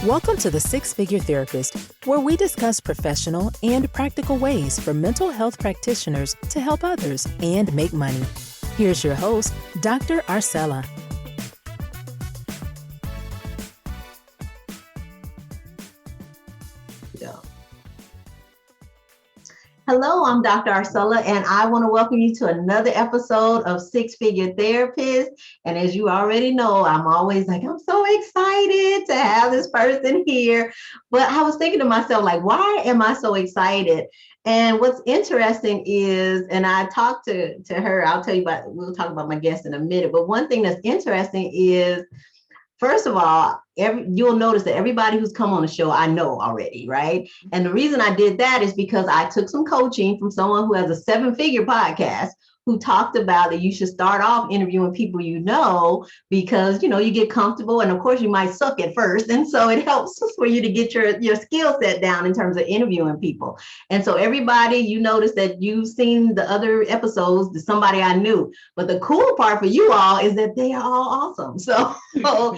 Welcome to the Six Figure Therapist, where we discuss professional and practical ways for mental health practitioners to help others and make money. Here's your host, Dr. Arcella. Hello, I'm Dr. Arcella, and I want to welcome you to another episode of Six Figure Therapist. And as you already know, I'm always like, I'm so excited to have this person here. But I was thinking to myself, like, why am I so excited? And what's interesting is, and I talked to her, we'll talk about my guest in a minute. But one thing that's interesting is, first of all, you'll notice that everybody who's come on the show, I know already, right? And the reason I did that is because I took some coaching from someone who has a 7-figure podcast who talked about that you should start off interviewing people you know, because, you know, you get comfortable and of course you might suck at first. And so it helps for you to get your skill set down in terms of interviewing people. And so everybody, you notice that you've seen the other episodes, to somebody I knew. But the cool part for you all is that they are all awesome. So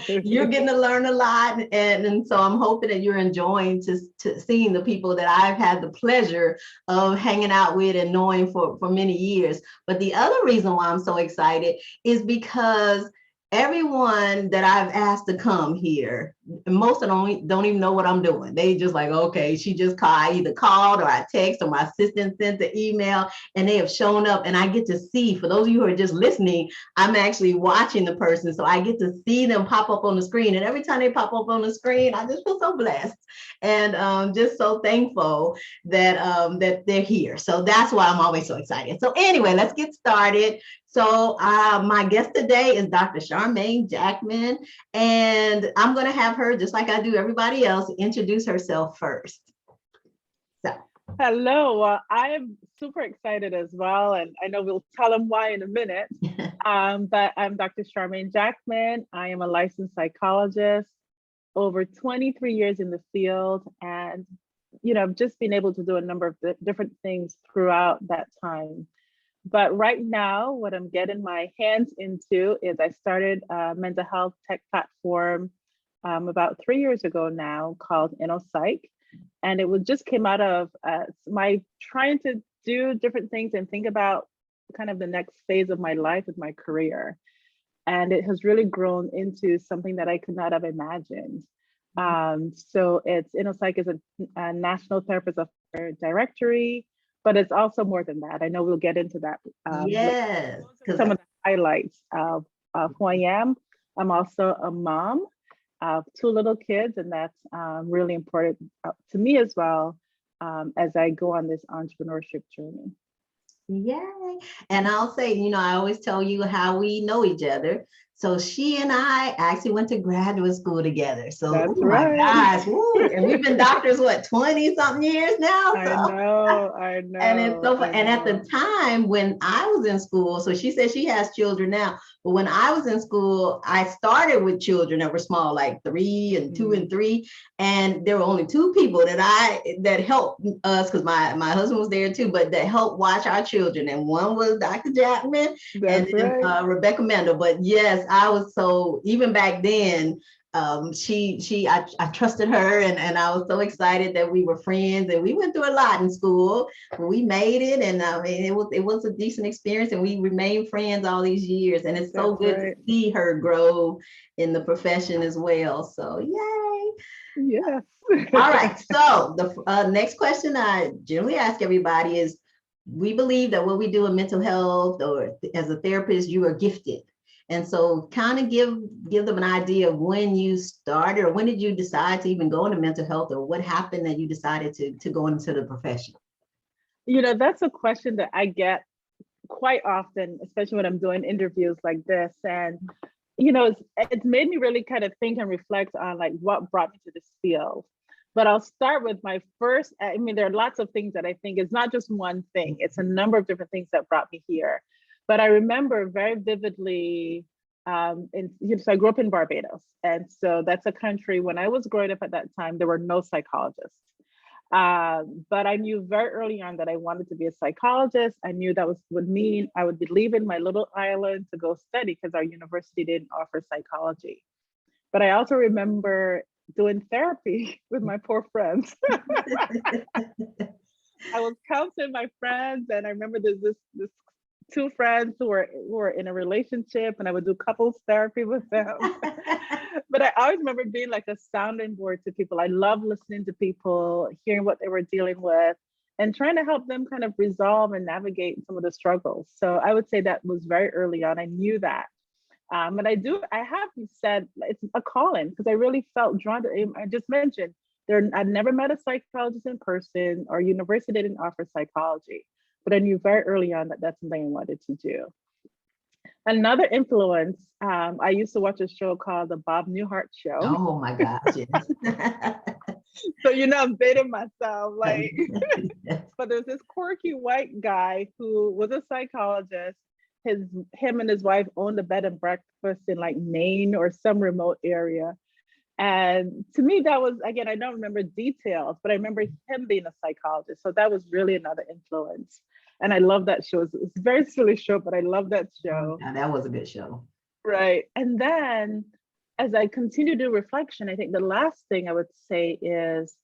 you're getting to learn a lot. And so I'm hoping that you're enjoying to seeing the people that I've had the pleasure of hanging out with and knowing for many years. But the other reason why I'm so excited is because everyone that I've asked to come here, most of them don't even know what I'm doing. They just like, okay, she just called. I either called or I text or my assistant sent the email and they have shown up, and I get to see, for those of you who are just listening, I'm actually watching the person. So I get to see them pop up on the screen. And every time they pop up on the screen, I just feel so blessed and just so thankful that they're here. So that's why I'm always so excited. So anyway, let's get started. So my guest today is Dr. Charmaine Jackman, and I'm going to have her, just like I do everybody else, introduce herself first. So. Hello, I'm super excited as well, and I know we'll tell them why in a minute, but I'm Dr. Charmaine Jackman. I am a licensed psychologist, over 23 years in the field, and I've just been able to do a number of different things throughout that time. But right now, what I'm getting my hands into is I started a mental health tech platform about 3 years ago now called InnoPsych. And it just came out of my trying to do different things and think about kind of the next phase of my life with my career. And it has really grown into something that I could not have imagined. So InnoPsych is a national therapist directory. But it's also more than that. I know we'll get into that. Yes. Some of the highlights of who I am. I'm also a mom of 2 little kids, and that's really important to me as well as I go on this entrepreneurship journey. Yay. And I'll say, I always tell you how we know each other. So she and I actually went to graduate school together. So, that's right. My gosh. Woo. And we've been doctors, 20 something years now? So. I know. And it's so fun. And at the time when I was in school, so she says she has children now, but when I was in school, I started with children that were small, like 3 and 2 and 3. And there were only 2 people that helped us, because my husband was there too, but that helped watch our children. And one was Dr. Jackman and then, Rebecca Mendel. But yes, I was even back then, I trusted her, and I was so excited that we were friends, and we went through a lot in school, but we made it. And it was a decent experience, and we remained friends all these years. And it's so good to see her grow in the profession as well. So yay. Yes. All right. So the next question I generally ask everybody is, we believe that what we do in mental health or as a therapist, you are gifted. And so kind of give them an idea of when you started, or when did you decide to even go into mental health, or what happened that you decided to go into the profession? That's a question that I get quite often, especially when I'm doing interviews like this. And, it's made me really kind of think and reflect on like what brought me to this field. But I'll start with my first, there are lots of things that I think is not just one thing, it's a number of different things that brought me here. But I remember very vividly, so I grew up in Barbados. And so that's a country, when I was growing up at that time, there were no psychologists. But I knew very early on that I wanted to be a psychologist. I knew that would mean I would be leaving my little island to go study, because our university didn't offer psychology. But I also remember doing therapy with my poor friends. I was counseling my friends, and I remember there's this two friends who were in a relationship, and I would do couples therapy with them. But I always remember being like a sounding board to people. I love listening to people, hearing what they were dealing with, and trying to help them kind of resolve and navigate some of the struggles. So I would say that was very early on. I knew that. And I have said it's a calling because I really felt drawn to it. I just mentioned I'd never met a psychologist in person, or university didn't offer psychology, but I knew very early on that that's something I wanted to do. Another influence, I used to watch a show called The Bob Newhart Show. Oh my gosh, yes. So, I'm dating myself, like, but there's this quirky white guy who was a psychologist. Him and his wife owned a bed and breakfast in like Maine or some remote area. And to me, that was, again, I don't remember details, but I remember him being a psychologist. So that was really another influence. And I love that show. It's a very silly show, but I love that show. Yeah, that was a good show. Right. And then as I continue to do reflection, I think the last thing I would say is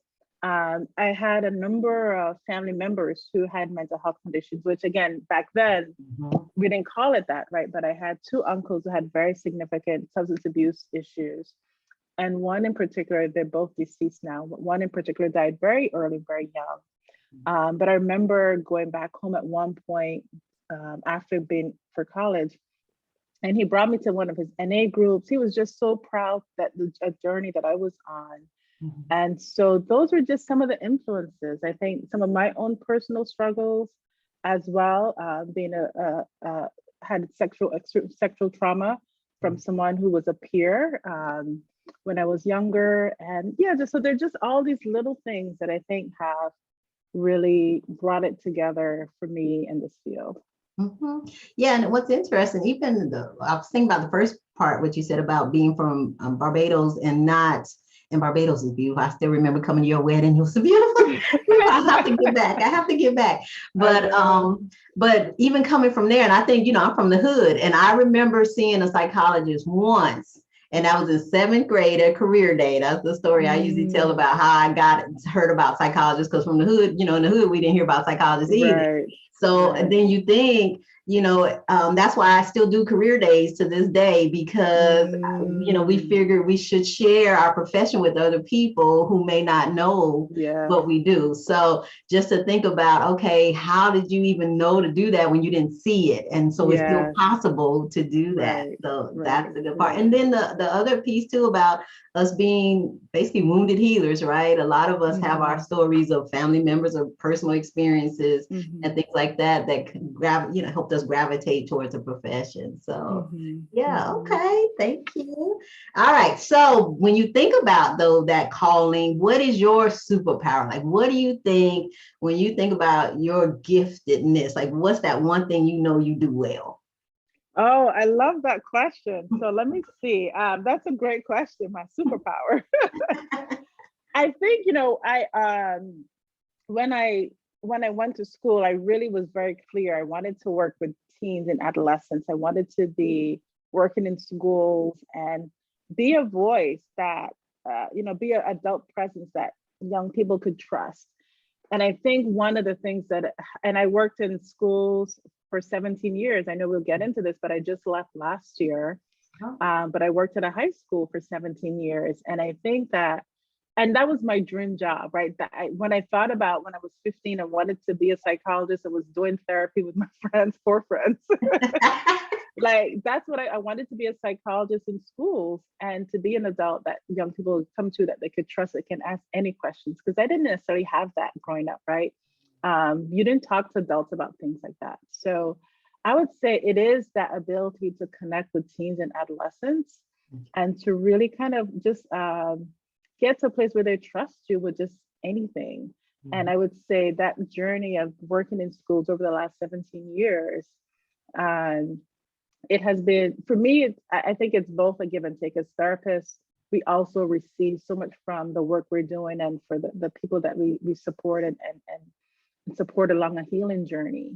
I had a number of family members who had mental health conditions, which again, back then, we didn't call it that, right? But I had two uncles who had very significant substance abuse issues. And one in particular, they're both deceased now, but one in particular died very early, very young. But I remember going back home at one point after being for college, and he brought me to one of his NA groups. He was just so proud that a journey that I was on. And so those were just some of the influences. I think some of my own personal struggles as well, being had sexual trauma from someone who was a peer when I was younger. And yeah, so they're just all these little things that I think have really brought it together for me in this field. Yeah, and what's interesting, even I was thinking about the first part, what you said about being from Barbados and not. And Barbados is beautiful. I still remember coming to your wedding. It was so beautiful. I have to get back. But even coming from there, and I think, I'm from the hood, and I remember seeing a psychologist once, and that was in seventh grade at career day. That's the story I usually tell about how I heard about psychologists, because from the hood, in the hood, we didn't hear about psychologists either. Right. So and then you think, that's why I still do career days to this day, because, we figured we should share our profession with other people who may not know what we do. So just to think about, okay, how did you even know to do that when you didn't see it? And so it's still possible to do that. So that's the good part. And then the other piece too about us being basically wounded healers, right? A lot of us have our stories of family members or personal experiences and things like that helped us gravitate towards a profession. So okay, thank you. All right, so when you think about that calling, what is your superpower? Like, what do you think when you think about your giftedness? Like, what's that one thing you do well? Oh, I love that question. So let me see. That's a great question. My superpower. I think, when I went to school, I really was very clear. I wanted to work with teens and adolescents. I wanted to be working in schools and be a voice that, be an adult presence that young people could trust. And I think one of the things and I worked in schools for 17 years. I know we'll get into this, but I just left last year. But I worked at a high school for 17 years. And I think and that was my dream job, right? When I thought about when I was 15, I wanted to be a psychologist. I was doing therapy with my poor friends. Like, that's what I wanted to be, a psychologist in schools, and to be an adult that young people would come to, that they could trust, that can ask any questions. Because I didn't necessarily have that growing up, right? You didn't talk to adults about things like that. So I would say it is that ability to connect with teens and adolescents, and to really kind of just get to a place where they trust you with just anything. And I would say that journey of working in schools over the last 17 years, it has been, for me, I think it's both a give and take. As therapists, we also receive so much from the work we're doing, and for the people that we support and support along a healing journey.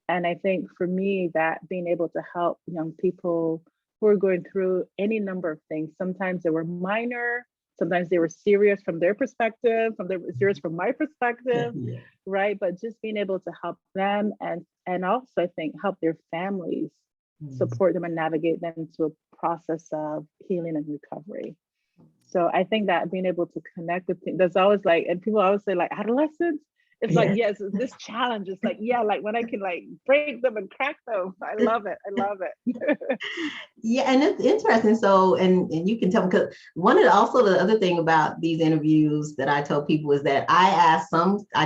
And I think for me, that being able to help young people who are going through any number of things, sometimes they were minor, Sometimes they were serious from their perspective, they were serious from my perspective, Yeah. right? But just being able to help them and also I think help their families, support them and navigate them to a process of healing and recovery. So I think that being able to connect with things, there's always like, and people always say like adolescents, it's like, Yeah. yes, this challenge. It's like, yeah, like when I can like break them and crack them. I love it. I love it. Yeah, and it's interesting. So, and you can tell, because one of also the other thing about these interviews that I tell people is that I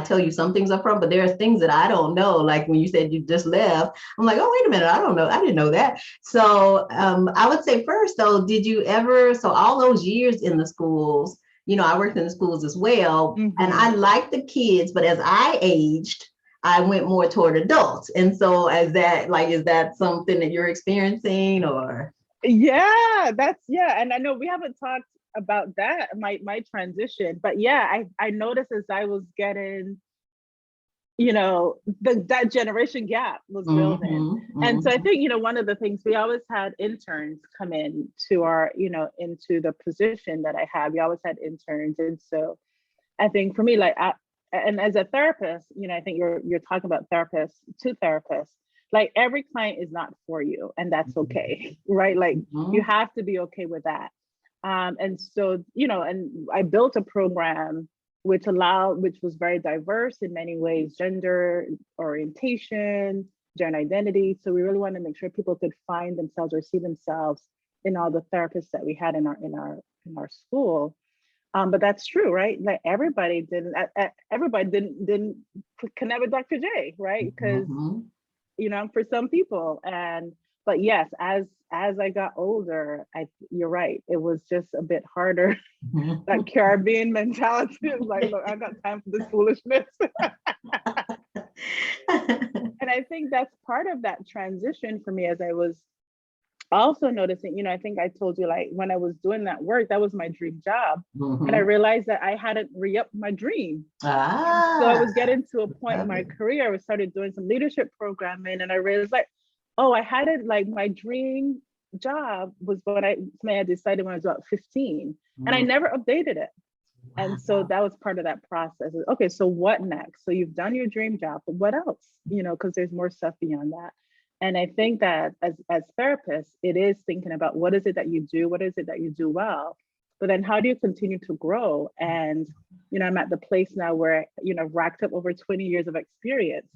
tell you some things up front, but there's things that I don't know. Like when you said you just left, I'm like, oh, wait a minute, I don't know, I didn't know that. So, I would say first though, did you ever? So all those years in the schools, I worked in the schools as well, and I liked the kids, but as I aged, I went more toward adults. And so is that something that you're experiencing or? Yeah, and I know we haven't talked about that, my transition, but yeah, I noticed as I was getting, that generation gap was building. And so I think, one of the things, we always had interns come in to our, into the position that I have. We always had interns. And so I think for me, like, and as a therapist, I think you're talking about therapists to therapists, like every client is not for you, and that's okay, right? Like you have to be okay with that. And so, and I built a program which was very diverse in many ways, gender, orientation, gender identity. So we really want to make sure people could find themselves or see themselves in all the therapists that we had in our school. But that's true, right? Like everybody didn't connect with Dr. J, right? Because for some people, but yes, as I got older, you're right. It was just a bit harder. That Caribbean mentality is like, look, I got time for this foolishness. And I think that's part of that transition for me, as I was also noticing, I think I told you, like when I was doing that work, that was my dream job. And I realized that I hadn't re-upped my dream. So I was getting to a point in my career, I started doing some leadership programming, and I realized like, oh, I had it, like my dream job was what I had decided when I was about 15, and I never updated it. And so that was part of that process. Okay, so what next? So you've done your dream job, but what else? Because there's more stuff beyond that. And I think that as therapists, it is thinking about what is it that you do? What is it that you do well? But then how do you continue to grow? And, I'm at the place now where, I've racked up over 20 years of experience.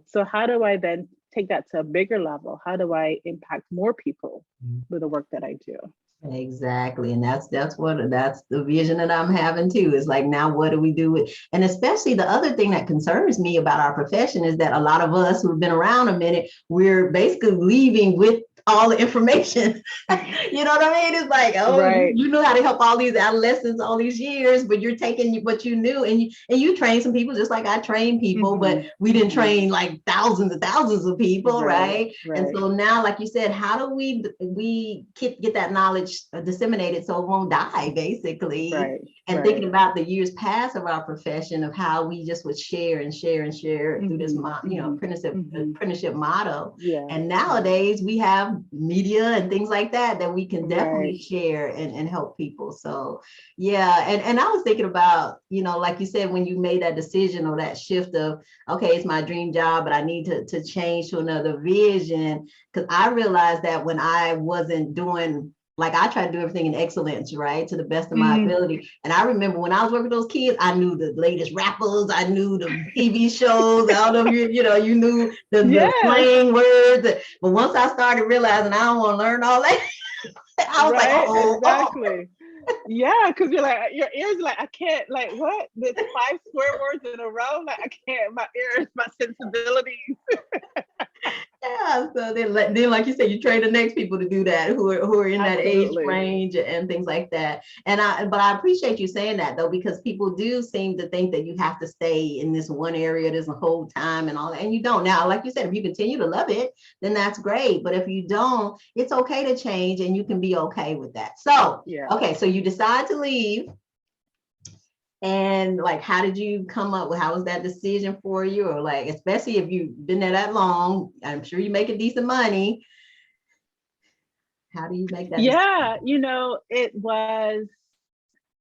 So how do I then take that to a bigger level? How do I impact more people with the work that I do? Exactly. And that's the vision that I'm having too, is like, now what do we do with, and especially the other thing that concerns me about our profession is that a lot of us who've been around a minute, we're basically leaving with all the information. You know what I mean? It's like, oh, right. you know how to help all these adolescents all these years, but you're taking what you knew and you train some people just like I train people, but we didn't train like thousands and thousands of people, right? And so now, like you said, how do we get that knowledge disseminated so it won't die, basically? And thinking about the years past of our profession, of how we just would share and share and share through this, apprenticeship model. And nowadays we have media and things like that we can definitely share and help people. So and I was thinking about, like you said, when you made that decision or that shift of, okay, it's my dream job, but I need to change to another vision, because I realized that when I wasn't doing, like, I try to do everything in excellence, right, to the best of my ability. And I remember when I was working with those kids, I knew the latest rappers, I knew the TV shows. I don't know if you knew the slang words. But once I started realizing I don't want to learn all that, I was like, oh, exactly. Yeah, because you're like, your ears like, I can't, like, what? There's 5 swear words in a row? Like, I can't, my ears, my sensibilities. So then like you said, you train the next people to do that, who are in that age range and things like that. But I appreciate you saying that, though, because people do seem to think that you have to stay in this one area this whole time and all that, and you don't. Now, like you said, if you continue to love it, then that's great. But if you don't, it's okay to change, and you can be okay with that. So okay, so you decide to leave. And like, how did you come up with, how was that decision for you? Or like, especially if you've been there that long, I'm sure you make a decent money. How do you make that decision? It was,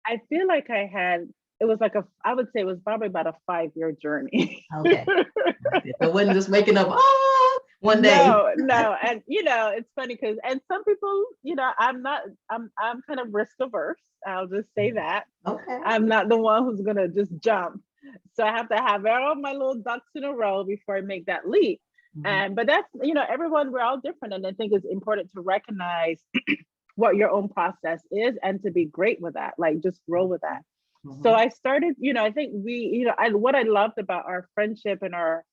I feel like it was like I would say it was probably about a 5-year journey. Okay. I wasn't just waking up, one day. No. And, it's funny because, and some people, I'm kind of risk averse. I'll just say that. Okay. I'm not the one who's going to just jump. So I have to have all my little ducks in a row before I make that leap. But that's, everyone, we're all different. And I think it's important to recognize what your own process is and to be great with that, like just grow with that. So I started, I think what I loved about our friendship and our,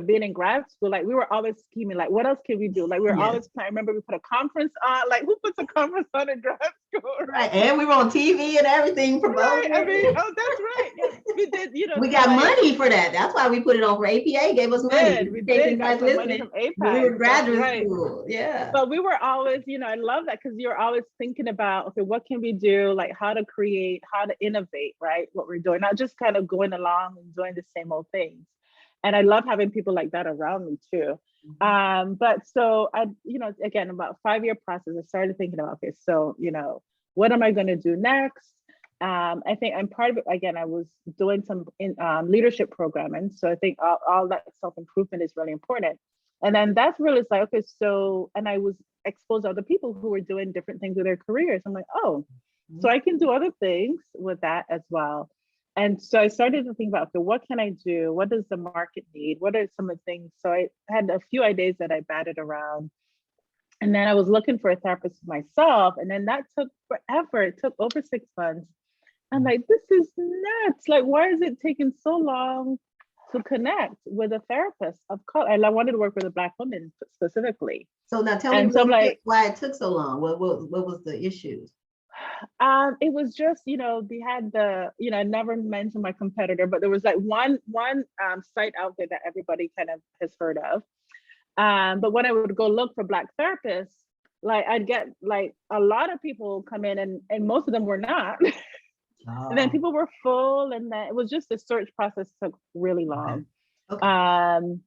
being in grad school, like we were always scheming, like what else can we do? Like we were always planning. I remember we put a conference on, like who puts a conference on in grad school? Right. And we were on TV and everything. Right. I mean, that's right. Yeah. We did, we got money for that. That's why we put it on for APA, gave us money. We did got some money from APA. We were graduate school. Yeah. But we were always, I love that because you're always thinking about, okay, what can we do? Like how to create, how to innovate, right? What we're doing, not just kind of going along and doing the same old things. And I love having people like that around me too. But so I, again, about 5-year process, I started thinking about, okay, so, what am I going to do next? I think I'm part of it. Again, I was doing some leadership programming. So I think all that self-improvement is really important. And then that's really like, okay, so, and I was exposed to other people who were doing different things with their careers. I'm like, oh, so I can do other things with that as well. And so I started to think about, okay, what can I do? What does the market need? What are some of the things? So I had a few ideas that I batted around. And then I was looking for a therapist myself. And then that took forever. It took over 6 months. I'm like, this is nuts. Like, why is it taking so long to connect with a therapist of color? And I wanted to work with a Black woman specifically. So now tell me why it took so long. What was the issues? It was just, they had I never mentioned my competitor, but there was like one site out there that everybody kind of has heard of. But when I would go look for Black therapists, like I'd get like a lot of people come in and most of them were not. And then people were full, and then it was just the search process took really long. Okay.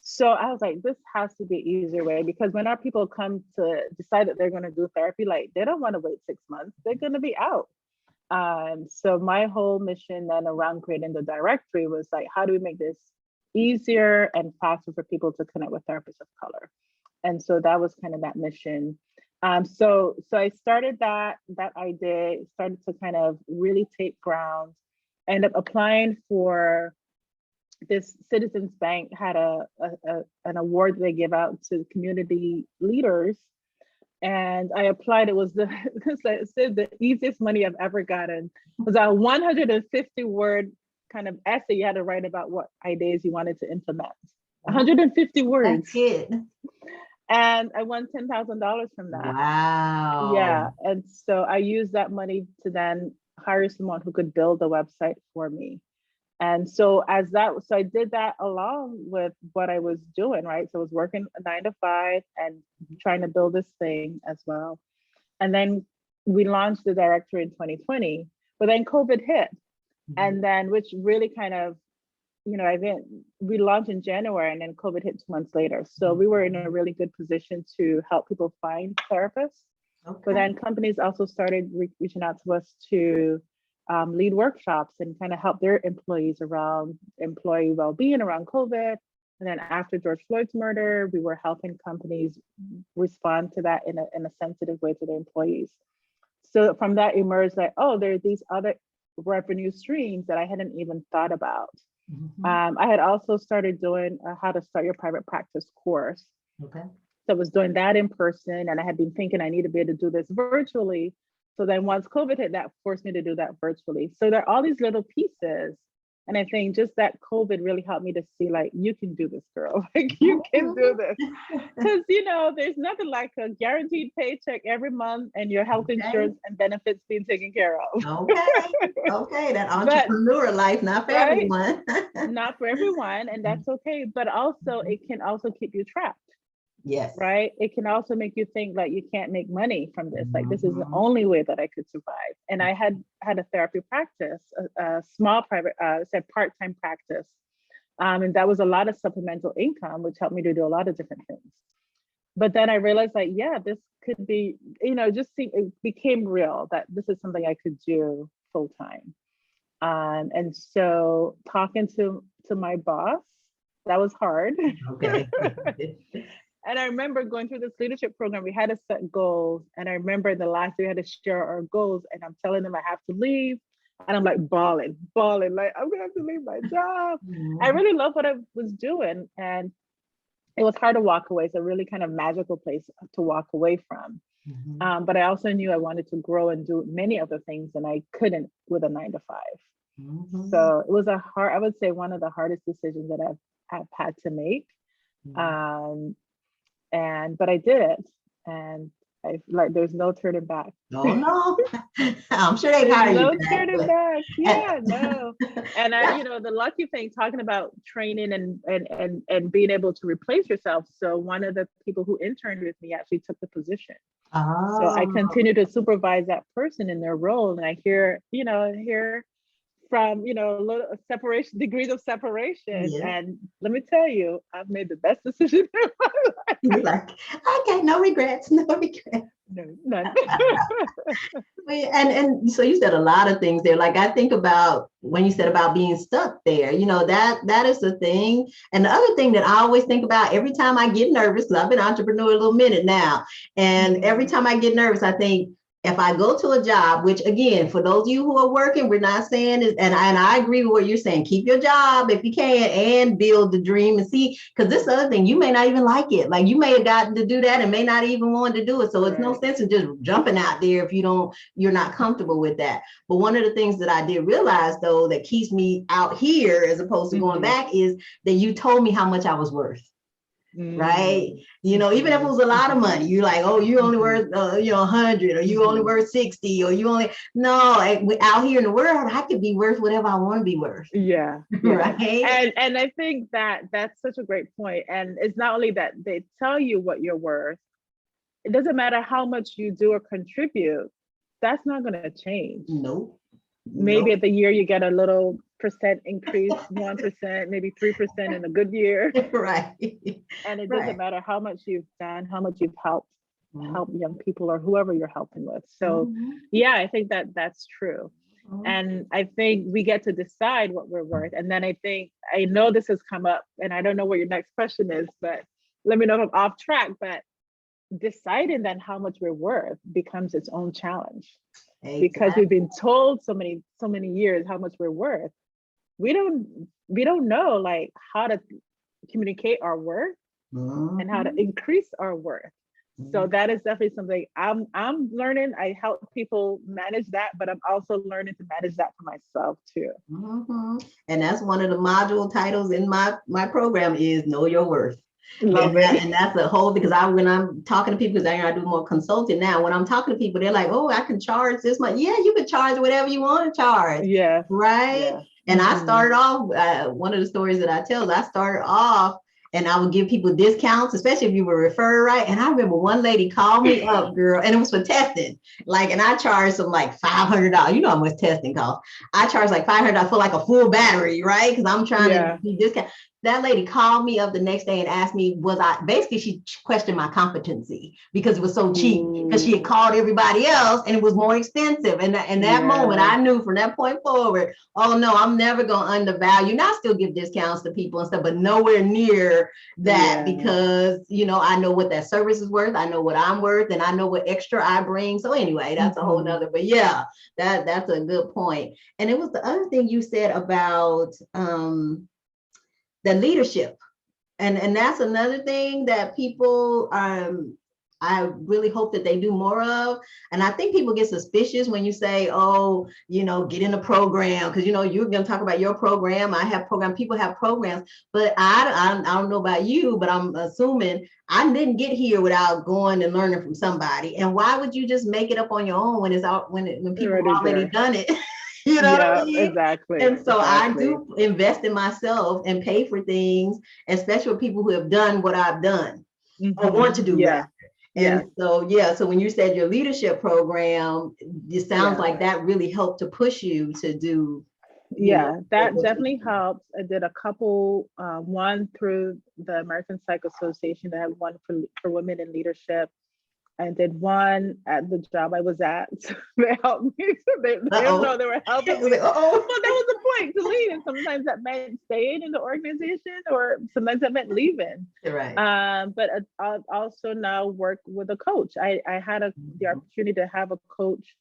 So I was like, this has to be an easier way, because when our people come to decide that they're going to do therapy, like they don't want to wait 6 months, they're going to be out. So my whole mission then around creating the directory was like, how do we make this easier and faster for people to connect with therapists of color? And so that was kind of that mission. So I started that idea, started to kind of really take ground, ended up applying for this Citizens Bank had an award they give out to community leaders. And I applied. It was the easiest money I've ever gotten. It was a 150-word kind of essay you had to write about what ideas you wanted to implement. 150 words. That's it. And I won $10,000 from that. Wow. Yeah. And so I used that money to then hire someone who could build a website for me. And so I did that along with what I was doing, right? So I was working a 9 to 5 and trying to build this thing as well. And then we launched the directory in 2020, but then COVID hit. And then, which really kind of, we launched in January and then COVID hit 2 months later. So we were in a really good position to help people find therapists. Okay. But then companies also started reaching out to us to lead workshops and kind of help their employees around employee well-being around COVID. And then after George Floyd's murder, we were helping companies respond to that in a sensitive way to their employees. So from that emerged like, oh, there are these other revenue streams that I hadn't even thought about. I had also started doing how to start your private practice course. Okay. So I was doing that in person, and I had been thinking I need to be able to do this virtually. So then once COVID hit, that forced me to do that virtually. So there are all these little pieces. And I think just that COVID really helped me to see, like, you can do this, girl. Like, you can do this. Because, there's nothing like a guaranteed paycheck every month and your health insurance and benefits being taken care of. Okay. That entrepreneur life, not for everyone. Not for everyone. And that's okay. But also, it can also keep you trapped. Yes. Right. It can also make you think like you can't make money from this. Like this is the only way that I could survive. And I had a therapy practice, a small private, part-time practice. And that was a lot of supplemental income, which helped me to do a lot of different things. But then I realized like, yeah, this could be, it became real that this is something I could do full time. And so talking to my boss, that was hard. Okay. And I remember going through this leadership program, we had to set goals. And I remember the last day we had to share our goals, and I'm telling them I have to leave. And I'm like bawling, like, I'm gonna have to leave my job. I really love what I was doing. And it was hard to walk away. It's a really kind of magical place to walk away from. But I also knew I wanted to grow and do many other things, and I couldn't with a 9-to-5. So it was I would say one of the hardest decisions that I've had to make. But I did it, and there's no turning back. Oh no, I'm sure they hired you. No turning back. Yeah, no. And the lucky thing, talking about training and being able to replace yourself. So one of the people who interned with me actually took the position. Oh. So I continue to supervise that person in their role, and I hear from little separation, degrees of separation. And let me tell you, I've made the best decision in my life. You're like, okay, no regrets. No, none. And so you said a lot of things there. Like I think about when you said about being stuck there, that is the thing. And the other thing that I always think about every time I get nervous, because I've been an entrepreneur a little minute now, and every time I get nervous, I think, if I go to a job, which again, for those of you who are working, we're not saying is, and I agree with what you're saying, keep your job if you can and build the dream and see, because this other thing, you may not even like it. Like you may have gotten to do that and may not even want to do it. So it's no sense in just jumping out there if you're not comfortable with that. But one of the things that I did realize though, that keeps me out here as opposed to going back is that you told me how much I was worth. Right. Even if it was a lot of money, you're like, oh, you only worth, 100, or you only worth 60, or out here in the world, I could be worth whatever I want to be worth. Yeah. Right. And I think that's such a great point. And it's not only that they tell you what you're worth. It doesn't matter how much you do or contribute. That's not going to change. Nope. Maybe at the year you get a little percent increase, 1%, maybe 3% in a good year. Right. And it doesn't matter how much you've done, how much you've helped young people or whoever you're helping with. So I think that's true. And I think we get to decide what we're worth. And then I know this has come up, and I don't know what your next question is, but let me know if I'm off track. But deciding then how much we're worth becomes its own challenge. Exactly. Because we've been told so many years how much we're worth. We don't know like how to communicate our worth and how to increase our worth. So that is definitely something I'm learning. I help people manage that, but I'm also learning to manage that for myself too. And that's one of the module titles in my program is Know Your Worth. Love it. And that's a whole, because when I'm talking to people, because I do more consulting now, when I'm talking to people, they're like, oh, I can charge this much. Yeah, you can charge whatever you want to charge. Yeah. Right. Yeah. And I started off, one of the stories that I tell, I started off and I would give people discounts, especially if you were referred, right? And I remember one lady called me up, girl, and it was for testing. And I charged them like $500. You know how much testing costs. I charged like $500 for like a full battery, right? Because I'm trying to do discount. That lady called me up the next day and asked me, she questioned my competency because it was so cheap, because she had called everybody else and it was more expensive. And that moment I knew from that point forward, oh no, I'm never going to undervalue. Now I still give discounts to people and stuff, but nowhere near that because, I know what that service is worth. I know what I'm worth and I know what extra I bring. So anyway, that's a whole nother, but that's a good point. And it was the other thing you said about, the leadership. And that's another thing that people, I really hope that they do more of. And I think people get suspicious when you say, oh, get in a program, because, you're going to talk about your program. I have program, people have programs, but I don't know about you, but I'm assuming I didn't get here without going and learning from somebody. And why would you just make it up on your own when people have already done it? What I mean? Exactly. And so I do invest in myself and pay for things, especially with people who have done what I've done or want to do that. And so when you said your leadership program, it sounds like that really helped to push you to do Yeah, that definitely helps. I did a couple, one through the American Psych Association. I had one for women in leadership. I did one at the job I was at. So they helped me. They didn't know they were helping me. Uh-oh. Well, that was the point, to leave. And sometimes that meant staying in the organization, or sometimes that meant leaving. Right. But I also now work with a coach. I had the opportunity to have a coach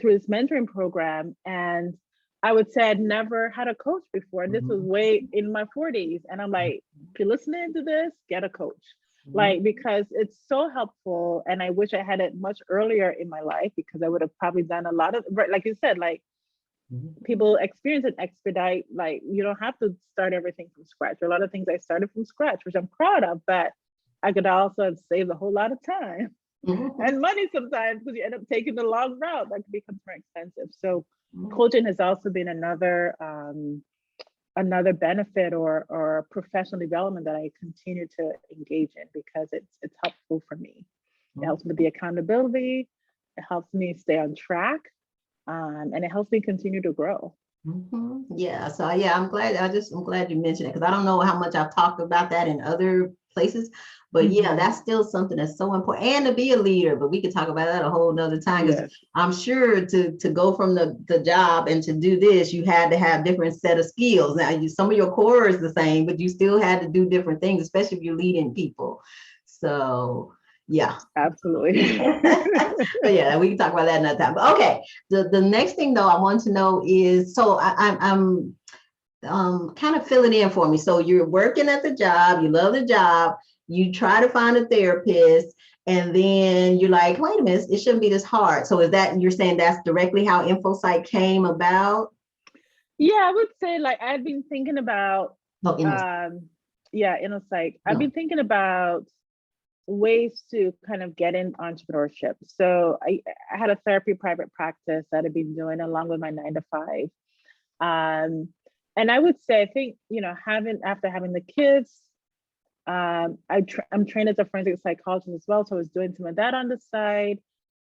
through this mentoring program. And I would say I'd never had a coach before. And this was way in my 40s. And I'm like, if you're listening to this, get a coach. Like, because it's so helpful. And I wish I had it much earlier in my life, because I would have probably done a lot of, like you said, like people experience and expedite, like you don't have to start everything from scratch. A lot of things I started from scratch, which I'm proud of, but I could also have saved a whole lot of time and money sometimes, because you end up taking the long route that becomes more expensive. So coaching has also been another benefit or professional development that I continue to engage in, because it's helpful for me. It helps with the accountability, it helps me stay on track, and it helps me continue to grow. Yeah, so yeah, I'm glad you mentioned it, because I don't know how much I've talked about that in other places, but yeah, that's still something that's so important, and to be a leader. But we could talk about that a whole nother time, because I'm sure to go from the job and to do this, you had to have different set of skills. Now, some of your core is the same, but you still had to do different things, especially if you're leading people. So yeah, absolutely. But yeah, we can talk about that another time. But okay, the next thing though I want to know is, so I'm kind of fill it in for me. So you're working at the job, you love the job, you try to find a therapist, and then you're like, wait a minute, it shouldn't be this hard. So is that, you're saying that's directly how InfoPsych came about? Yeah, I would say, like, I've been thinking about InfoPsych. I've been thinking about ways to kind of get in entrepreneurship. So I had a therapy private practice that I've been doing along with my 9 to 5. And I would say, I think, after having the kids, I'm trained as a forensic psychologist as well. So I was doing some of that on the side.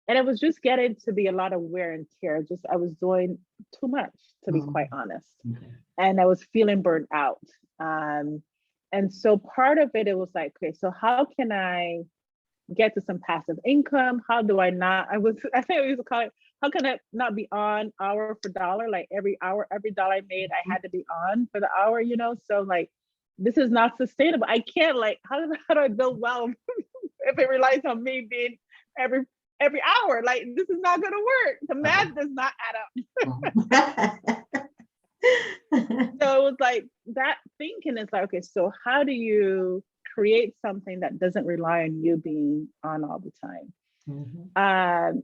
And it was just getting to be a lot of wear and tear. I was doing too much, to be quite honest. And I was feeling burnt out. And so part of it was like, okay, so how can I get to some passive income? How do I not, I think I used to call it, how can I not be on hour for dollar? Like every dollar I made, I had to be on for the hour, So like, this is not sustainable. I can't, like, how do I build wealth if it relies on me being every hour? Like, this is not going to work. The math does not add up. So it was like that thinking is like, okay, so how do you create something that doesn't rely on you being on all the time?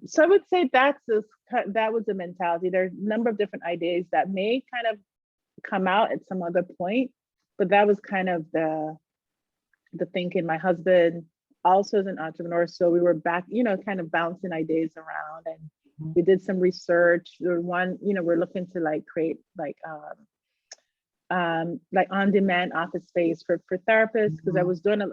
So I would say that was the mentality. There's a number of different ideas that may kind of come out at some other point, but that was kind of the thinking. My husband also is an entrepreneur, so we were back, kind of bouncing ideas around, and we did some research. We're looking to like create like on-demand office space for therapists, because I was doing a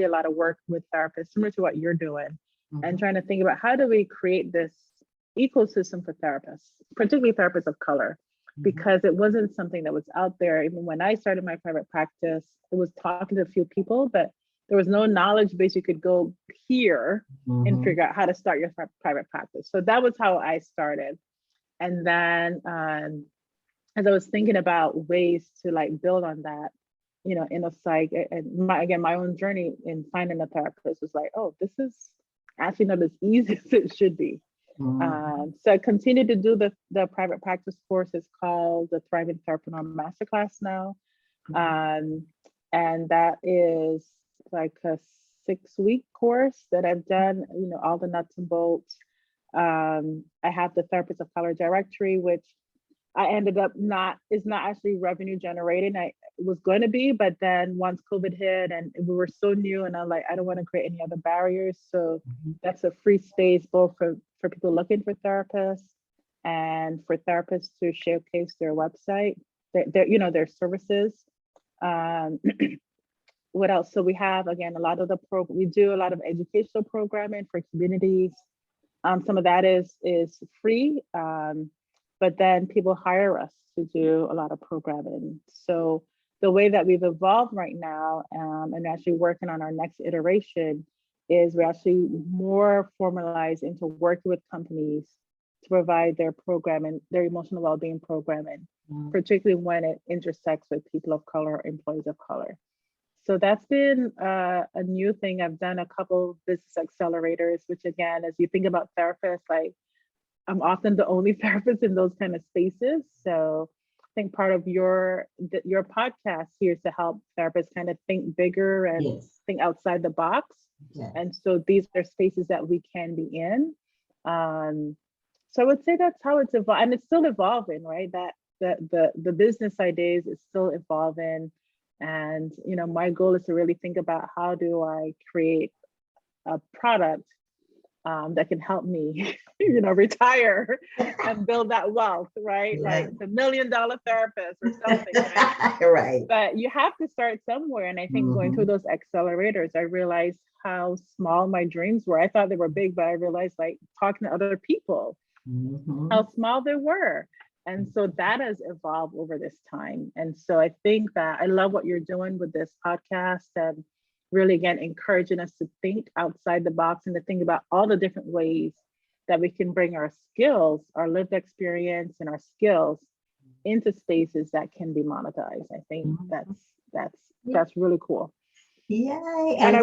lot of work with therapists, similar to what you're doing, and trying to think about how do we create this ecosystem for therapists, particularly therapists of color, because it wasn't something that was out there. Even when I started my private practice, it was talking to a few people, but there was no knowledge base you could go here and figure out how to start your private practice. So that was how I started. And then as I was thinking about ways to like build on that, in a psych, and my own journey in finding a therapist was like, oh, this is actually not as easy as it should be. So I continued to do the private practice course. It's called the Thriving Therapreneur Masterclass now. And that is like a 6-week course that I've done, all the nuts and bolts. I have the Therapist of Color directory, which I ended up is not actually revenue generating. It was going to be, but then once COVID hit and we were so new, and I'm like, I don't want to create any other barriers. So that's a free space both for people looking for therapists and for therapists to showcase their website, their services. What else? So we have, again, a lot of we do a lot of educational programming for communities. Some of that is free. but then people hire us to do a lot of programming. So the way that we've evolved right now, and actually working on our next iteration, is we're actually more formalized into working with companies to provide their programming, their emotional well-being programming, particularly when it intersects with people of color, employees of color. So that's been a new thing. I've done a couple business accelerators, which again, as you think about therapists, like I'm often the only therapist in those kind of spaces. So I think part of your podcast here is to help therapists kind of think bigger and think outside the box. Yes. And so these are spaces that we can be in. So I would say that's how it's evolved, and it's still evolving, right? That the business ideas is still evolving. And, you know, my goal is to really think about how do I create a product that can help me, you know, retire and build that wealth, right? Yeah. Like the $1 million therapist or something, right? Right. But you have to start somewhere. And I think going through those accelerators, I realized how small my dreams were. I thought they were big, but I realized, like, talking to other people, how small they were. And so that has evolved over this time. And so I think that I love what you're doing with this podcast, and really, again, encouraging us to think outside the box and to think about all the different ways that we can bring our skills, our lived experience and our skills into spaces that can be monetized. I think that's really cool. Yay. And I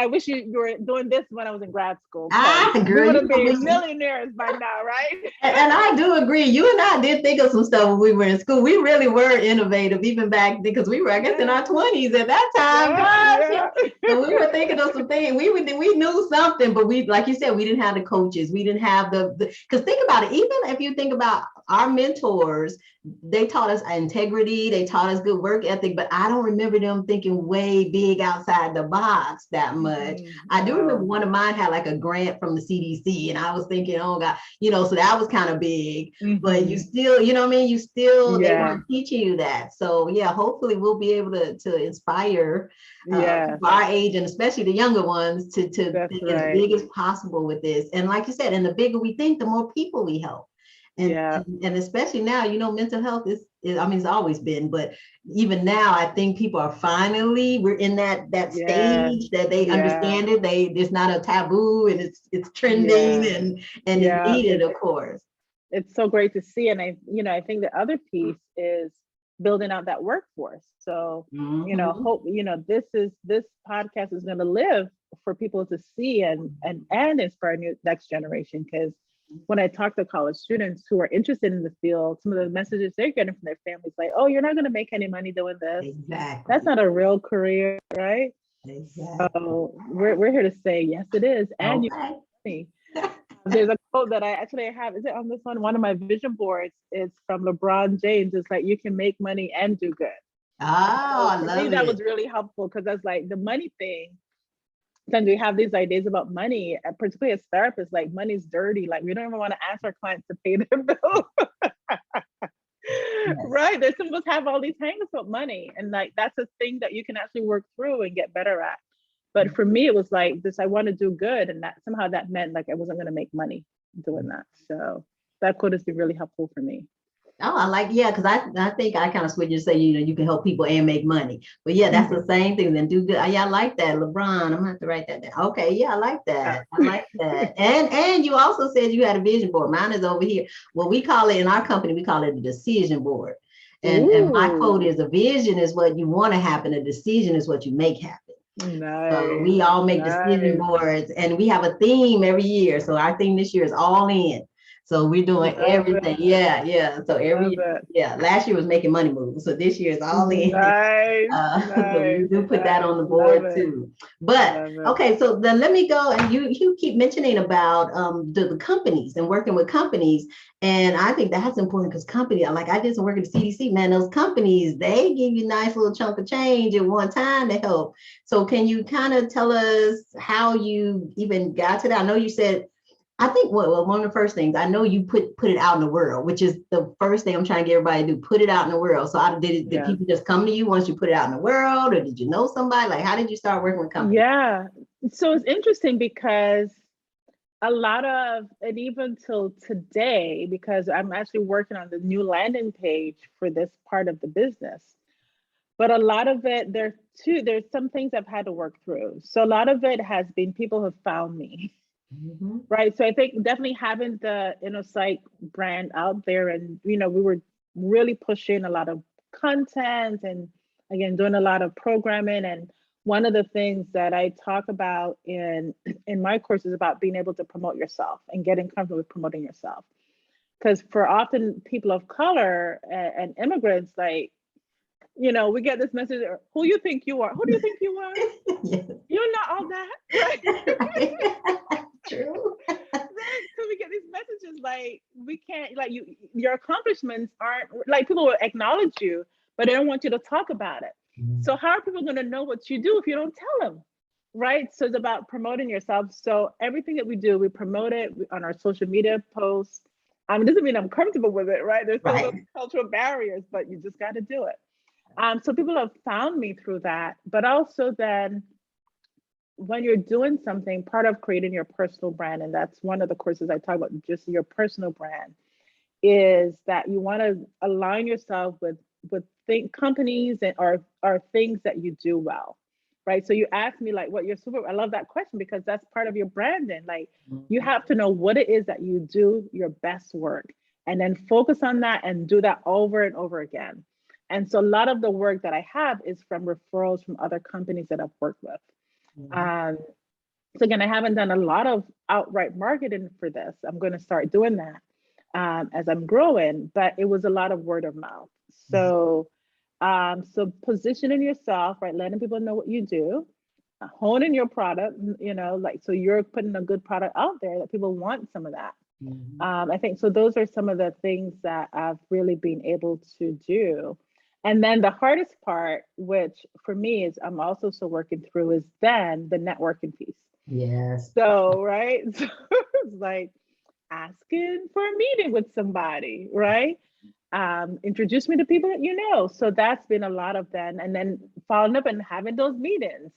wish you were doing this when I was in grad school. We would have been millionaires by now, right? And I do agree. You and I did think of some stuff when we were in school. We really were innovative, even back then, because we were, I guess, in our 20s at that time. So we were thinking of some things. We knew something, but we, like you said, we didn't have the coaches. We didn't have because think about it. Even if you think about our mentors, they taught us integrity. They taught us good work ethic, but I don't remember them thinking way big outside the box that much. I do remember one of mine had like a grant from the CDC, and I was thinking, oh God, you know, so that was kind of big, but you still, you know what I mean? You still, they weren't teaching you that. So yeah, hopefully we'll be able to inspire our age, and especially the younger ones, to think as big as possible with this. And like you said, and the bigger we think, the more people we help. And especially now, you know, mental health is, I mean, it's always been, but even now, I think people are we're in that stage that they understand it. There's not a taboo, and it's trending and it's needed, of course. It's so great to see. And I think the other piece is building out that workforce. So, you know, hope, you know, this podcast is going to live for people to see and inspire next generation. Because when I talk to college students who are interested in the field, some of the messages they're getting from their families, like, oh, you're not going to make any money doing this. Exactly. That's not a real career, right? Exactly. So we're here to say, yes, it is. And you can make money. There's a quote that I have. Is it on this one of my vision boards? It's from LeBron James. It's like, you can make money and do good. Oh, I love it. That was really helpful, because that's like the money thing. Sometimes we have these ideas about money, particularly as therapists, like money's dirty. Like, we don't even want to ask our clients to pay their bills. Right? There's some of us have all these hangups about money, and like that's a thing that you can actually work through and get better at. But for me, it was like this: I want to do good, and that somehow that meant like I wasn't going to make money doing that. So that quote has been really helpful for me. Oh, I like, because I think I kind of switch and say, you know, you can help people and make money. But yeah, that's the same thing. Then do good. Yeah, I like that, LeBron. I'm gonna have to write that down. Okay, yeah, I like that. I like that. And you also said you had a vision board. Mine is over here. Well, we call it in our company, we call it a decision board. And my quote is: a vision is what you want to happen. A decision is what you make happen. Nice. So we all make decision boards, and we have a theme every year. So our theme this year is all in. So we're doing everything. Yeah. So every year, last year was making money moves. So this year is all in. Nice. So we do put that on the board too. But okay, so then let me go, and you keep mentioning about the companies and working with companies. And I think that's important, because company, like I did some work at the CDC, man, those companies, they give you a nice little chunk of change at one time to help. So can you kind of tell us how you even got to that? I know you said, I think one of the first things, I know you put it out in the world, which is the first thing I'm trying to get everybody to do, put it out in the world. So did people just come to you once you put it out in the world, or did you know somebody? Like, how did you start working with companies? Yeah, so it's interesting because a lot of, and even till today, because I'm actually working on the new landing page for this part of the business. But a lot of it, there's some things I've had to work through. So a lot of it has been people have found me, right? So I think definitely having the InnoPsych brand out there, and we were really pushing a lot of content, and again doing a lot of programming. And one of the things that I talk about in my course is about being able to promote yourself and getting comfortable with promoting yourself. Because for often people of color and immigrants, like, we get this message, who you think you are? Who do you think you are? Yes. You're not all that, right? True. Right. So we get these messages like, we can't, like, your accomplishments aren't, like, people will acknowledge you, but they don't want you to talk about it. So how are people going to know what you do if you don't tell them? Right. So it's about promoting yourself. So everything that we do, we promote it on our social media posts. It doesn't mean I'm comfortable with it, right? There's still those cultural barriers, but you just got to do it. So people have found me through that, but also then when you're doing something, part of creating your personal brand, and that's one of the courses I talk about, just your personal brand, is that you want to align yourself with companies and or things that you do well, right? So you asked me like what your super. I love that question because that's part of your branding. Like you have to know what it is that you do your best work, and then focus on that and do that over and over again. And so a lot of the work that I have is from referrals from other companies that I've worked with. So again, I haven't done a lot of outright marketing for this. I'm going to start doing that as I'm growing, but it was a lot of word of mouth. So, so positioning yourself, right, letting people know what you do, honing your product, like, so you're putting a good product out there that people want some of that. I think so. Those are some of the things that I've really been able to do. And then the hardest part, which for me is I'm also still working through, is then the networking piece. Yes. So, right. So it's like asking for a meeting with somebody, right? Introduce me to people that you know. So that's been a lot of that. And then following up and having those meetings.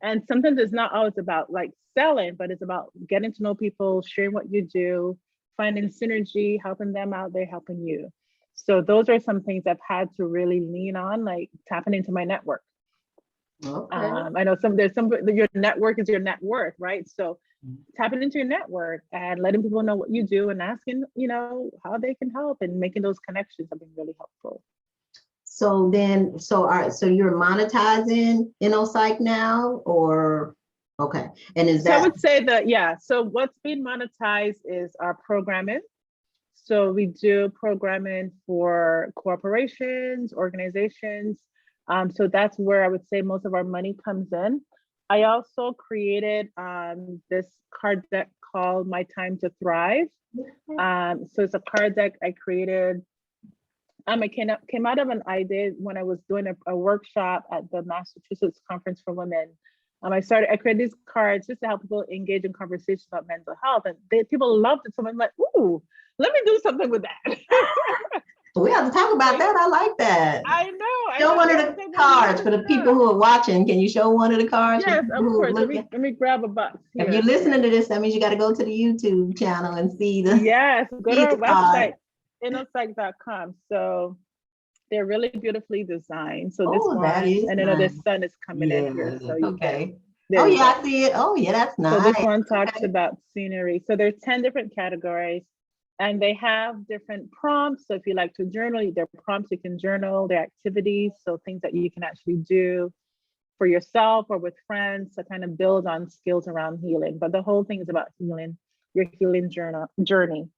And sometimes it's not always about like selling, but it's about getting to know people, sharing what you do, finding synergy, helping them out, they're helping you. So those are some things I've had to really lean on, like tapping into my network. Okay. I know your network is your net worth, right? So tapping into your network and letting people know what you do and asking, how they can help and making those connections have been really helpful. So then, so you're monetizing InnoPsych now, or okay? And is that? So I would say that, yeah. So what's being monetized is our programming. So we do programming for corporations, organizations. So that's where I would say most of our money comes in. I also created this card deck called My Time to Thrive. So it's a card deck I created. It came out of an idea when I was doing a workshop at the Massachusetts Conference for Women. I created these cards just to help people engage in conversations about mental health, and people loved it. So I'm like, ooh, let me do something with that. We have to talk about that. I like that. I know. Show one of the cards for the people who are watching. Can you show one of the cards? Yes, of course. Let me grab a box here. If you're listening to this, that means you got to go to the YouTube channel and see the. Yes, go to our website, innopsych.com. So they're really beautifully designed. So this one, and I know the sun is coming in here. So okay. I see it. Oh yeah, that's nice. So this one talks about scenery. So there's 10 different categories, and they have different prompts. So if you like to journal, there are prompts you can journal, their activities, so things that you can actually do for yourself or with friends to kind of build on skills around healing. But the whole thing is about healing, your healing journey.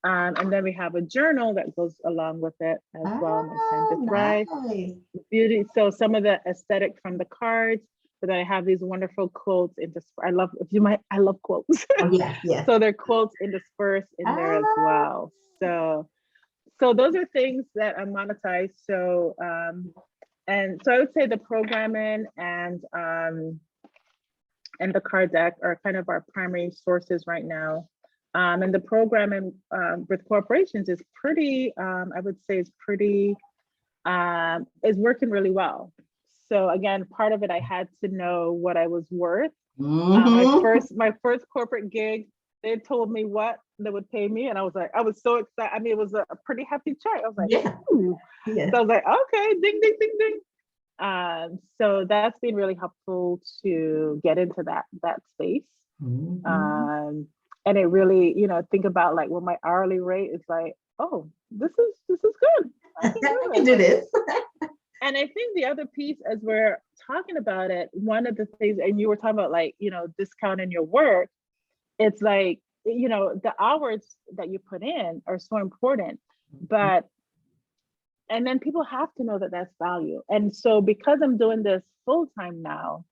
And then we have a journal that goes along with it as well. My Time to Thrive. Nice. Beauty. So some of the aesthetic from the cards, but then I have these wonderful quotes I love quotes. Oh, yes. So there are quotes interspersed in there as well. So those are things that are monetized. So and so I would say the programming and the card deck are kind of our primary sources right now. And the programming with corporations is pretty, I would say is working really well. So again, part of it, I had to know what I was worth. My first corporate gig, they told me what they would pay me, and I was so excited. I mean, it was a pretty hefty check. I was like, Yeah. ooh. Yeah. So I was like, okay, ding, ding, ding, ding. So that's been really helpful to get into that space. Mhm. And it really, think about like when my hourly rate is like, oh, this is good. I can I do can it. do this. And I think the other piece, as we're talking about it, one of the things, and you were talking about like, discounting your work, it's like, the hours that you put in are so important, but, and then people have to know that that's value. And so because I'm doing this full time now,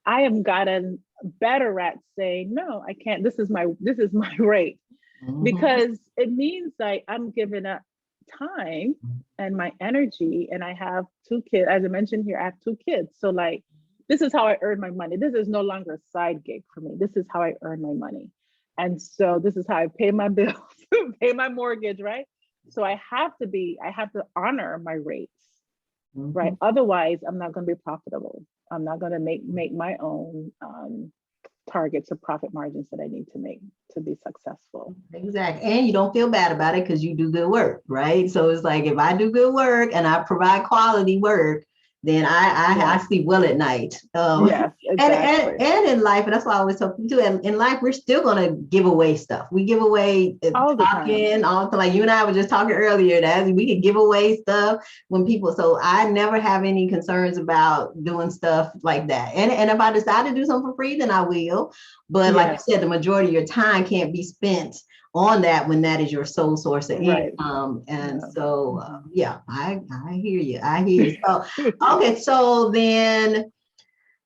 I have gotten better at saying, no, I can't, this is my rate, Mhm. because it means like I'm giving up time and my energy. And I have 2 kids, as I mentioned here, I have 2 kids. So like, this is how I earn my money. This is no longer a side gig for me. This is how I earn my money. And so this is how I pay my bills, pay my mortgage, right? So I have to honor my rates, right? Mhm. Otherwise, I'm not going to be profitable. I'm not going to make my own targets or profit margins that I need to make to be successful. Exactly. And you don't feel bad about it because you do good work, right? So it's like if I do good work and I provide quality work, then I Yes, sleep well at night. yes, And, exactly. and in life, and that's why I always tell people too, in life, we're still gonna give away stuff. We give away All the time. talking, all like you and I were just talking earlier, that we can give away stuff when people, so I never have any concerns about doing stuff like that. And if I decide to do something for free, then I will. But like you Yes, said, the majority of your time can't be spent on that when that is your sole source of right. income. And Yeah. so, Mhm. yeah, I hear you. I hear you. So, okay, so then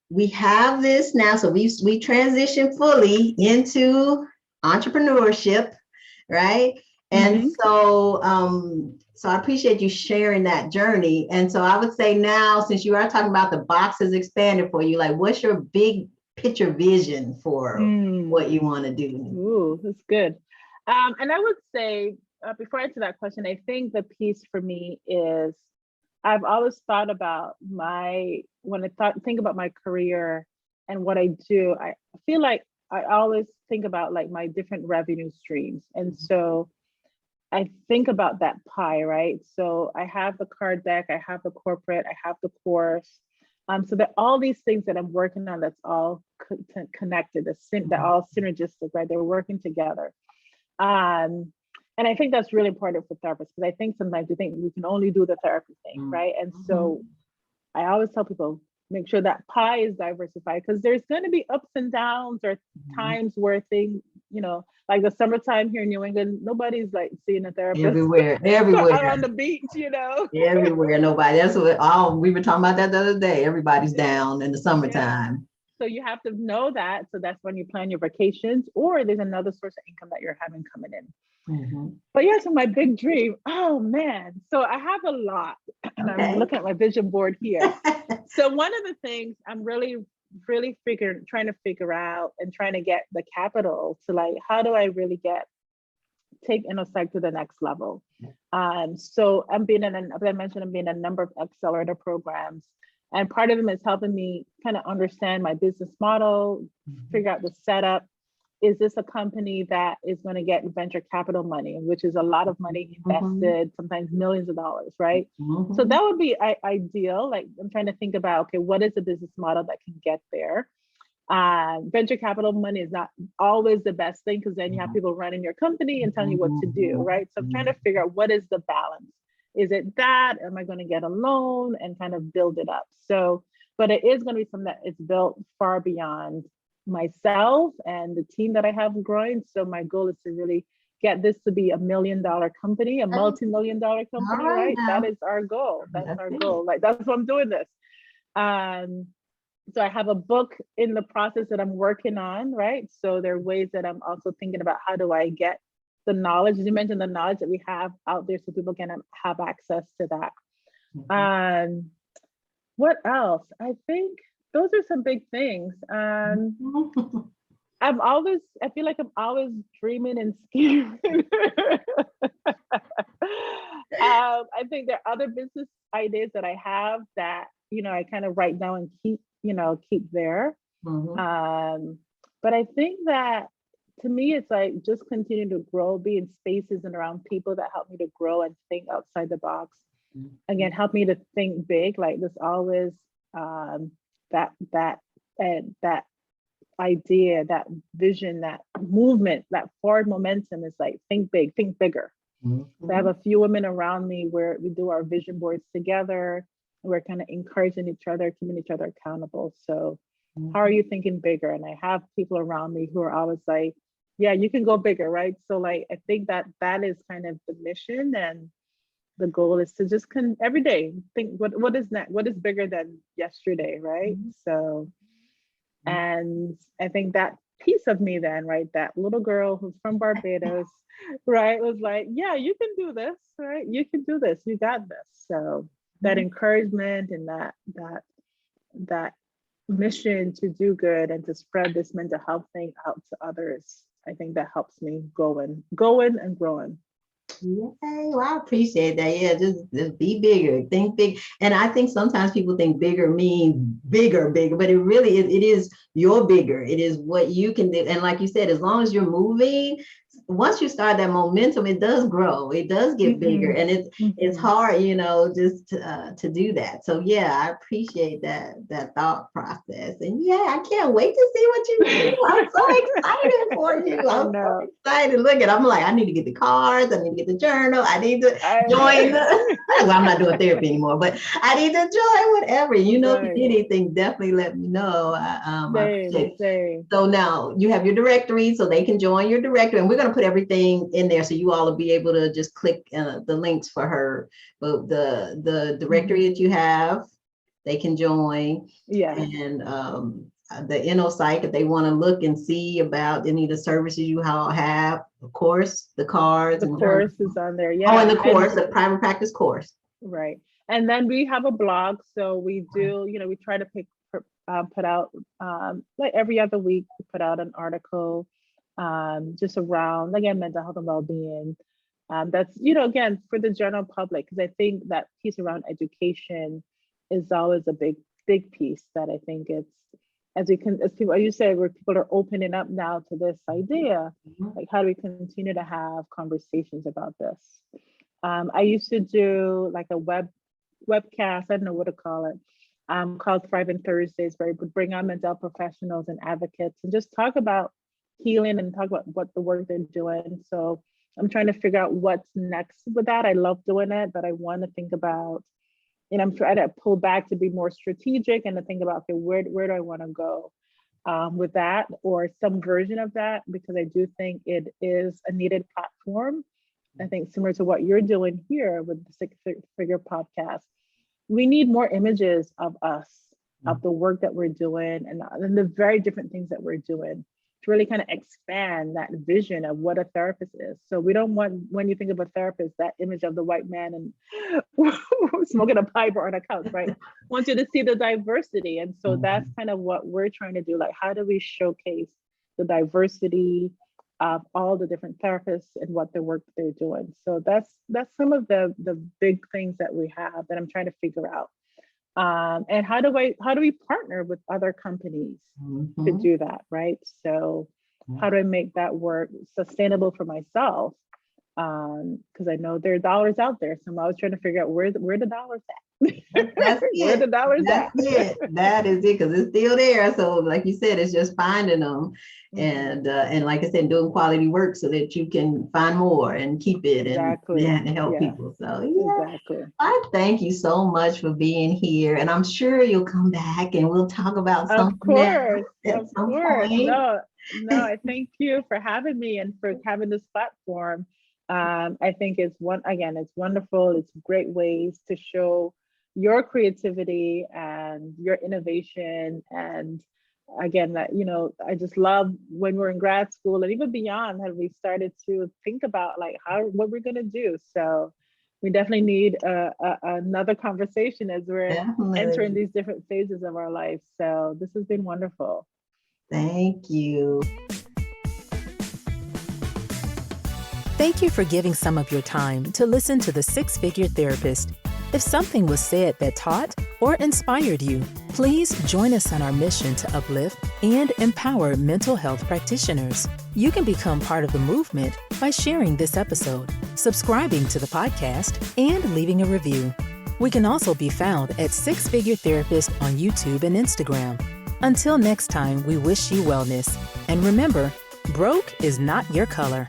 we have this now. So we transitioned fully into entrepreneurship, right? And Mhm. so I appreciate you sharing that journey. And so I would say now, since you are talking about the boxes expanded for you, like what's your big picture vision for Mm. what you want to do? Ooh, that's good. And I would say, before I answer that question, I think the piece for me is I've always thought about when think about my career and what I do, I feel like I always think about like my different revenue streams. And so I think about that pie, right? So I have the card deck, I have the corporate, I have the course. So that all these things that I'm working on, that's all connected, they're all synergistic, right? They're working together. Um, and I think that's really important for therapists, because I think sometimes we think we can only do the therapy thing, right? And so I always tell people, make sure that pie is diversified, because there's going to be ups and downs, or times where things, like the summertime here in New England, nobody's like seeing a therapist Everywhere, out on everywhere, the beach. everywhere. Nobody. That's what all we were talking about that the other day. Everybody's down in the Yeah. summertime. So you have to know that. So that's when you plan your vacations, or there's another source of income that you're having coming in. Mhm. But yeah, so my big dream, oh man. So I have a lot, and I'm Okay. looking at my vision board here. So one of the things I'm really, really trying to figure out, and trying to get the capital to, like, how do I really take InnoPsych to the next level? So as I mentioned, I'm being in a number of accelerator programs, and part of them is helping me kind of understand my business model, figure out the setup. Is this a company that is going to get venture capital money, which is a lot of money Mhm. invested, sometimes millions of dollars, right? So Mhm. that would be ideal. Like, I'm trying to think about, okay, what is the business model that can get there? Venture capital money is not always the best thing, because then you have people running your company and telling you what to do, right? So I'm trying to figure out, what is the balance? Is it that? Am I going to get a loan and kind of build it up? So, but it is going to be something that is built far beyond myself and the team that I have growing. So my goal is to really get this to be $1 million company, a Okay. multi-million dollar All company, right right? That now. is our goal. That's That's our it. goal. Like, that's why I'm doing this. Um, so I have a book in the process that I'm working on, right? So there are ways that I'm also thinking about, how do I get the knowledge, as you mentioned, the knowledge that we have out there, so people can have access to that. Mhm. What else? I think those are some big things. I feel like I'm always dreaming and scheming. I think there are other business ideas that I have that, I kind of write down and keep there. Mhm. Um, but I think that to me, it's like just continue to grow, be in spaces and around people that help me to grow and think outside the box. Again, help me to think big. Like there's always that idea, that vision, that movement, that forward momentum is like think big, think bigger. So I have a few women around me where we do our vision boards together. We're kind of encouraging each other, keeping each other accountable. So how are you thinking bigger? And I have people around me who are always like, yeah, you can go bigger, right? So like, I think that is kind of the mission, and the goal is to just every day think what is next, what is bigger than yesterday, right? So, and I think that piece of me then, right, that little girl who's from Barbados, right, was like, yeah, you can do this, right? You can do this, you got this. So that encouragement and that mission to do good and to spread this mental health thing out to others, I think that helps me going and growing. Yay, well, I appreciate that. Yeah, just be bigger, think big. And I think sometimes people think bigger mean bigger, but it really is, it is your bigger. It is what you can do. And like you said, as long as you're moving, once you start that momentum, it does grow. It does get bigger, and it's hard, just to do that. So yeah, I appreciate that thought process, and yeah, I can't wait to see what you do. I'm so excited for you. I'm so excited. Look at, I'm like, I need to get the cards. I need to get the journal. I need to join the. Well, I'm not doing therapy anymore, but I need to join whatever. If you need anything, definitely let me know. So now you have your directory, so they can join your directory, and we're going to put everything in there so you all will be able to just click the links for her. But the directory that you have, they can join. Yeah. And the NO site, if they want to look and see about any of the services you all have, of course, the cards. The course is on there. Yeah. Oh, and the course, the private practice course. Right. And then we have a blog. So we do, we try to put out like every other week, we put out an article just around, again, mental health and well-being. That's, again, for the general public, because I think that piece around education is always a big piece that I think it's, as people, as you said, where people are opening up now to this idea, like how do we continue to have conversations about this? I used to do like a webcast, I don't know what to call it, called Thriving Thursdays, where we would bring on mental health professionals and advocates and just talk about healing and talk about what the work they're doing. So I'm trying to figure out what's next with that. I love doing it, but I want to think about, I'm trying to pull back to be more strategic and to think about, okay, where do I want to go with that, or some version of that, because I do think it is a needed platform. I think similar to what you're doing here with the Six Figure podcast, we need more images of us, of the work that we're doing and the very different things that we're doing to really kind of expand that vision of what a therapist is. So we don't want, when you think of a therapist, that image of the white man and smoking a pipe or on a couch, right? I want you to see the diversity. And so that's kind of what we're trying to do. Like, how do we showcase the diversity of all the different therapists and what the work they're doing? So that's some of the big things that we have that I'm trying to figure out. And how do we partner with other companies to do that, right? So how do I make that work sustainable for myself? Because I know there are dollars out there, so I'm always trying to figure out where the dollars at. That's where the dollars at. That is it, because it's still there. So like you said, it's just finding them and like I said, doing quality work so that you can find more and keep it and help people. So I thank you so much for being here, and I'm sure you'll come back and we'll talk about something else at some point. No, I thank you for having me and for having this platform. I think it's wonderful. It's great ways to show your creativity and your innovation. And again, that, I just love when we're in grad school and even beyond, have we started to think about like what we're going to do. So we definitely need another conversation as we're entering these different phases of our life. So this has been wonderful. Thank you. Thank you for giving some of your time to listen to the Six Figure Therapist. If something was said that taught or inspired you, please join us on our mission to uplift and empower mental health practitioners. You can become part of the movement by sharing this episode, subscribing to the podcast, and leaving a review. We can also be found at Six Figure Therapist on YouTube and Instagram. Until next time, we wish you wellness. And remember, broke is not your color.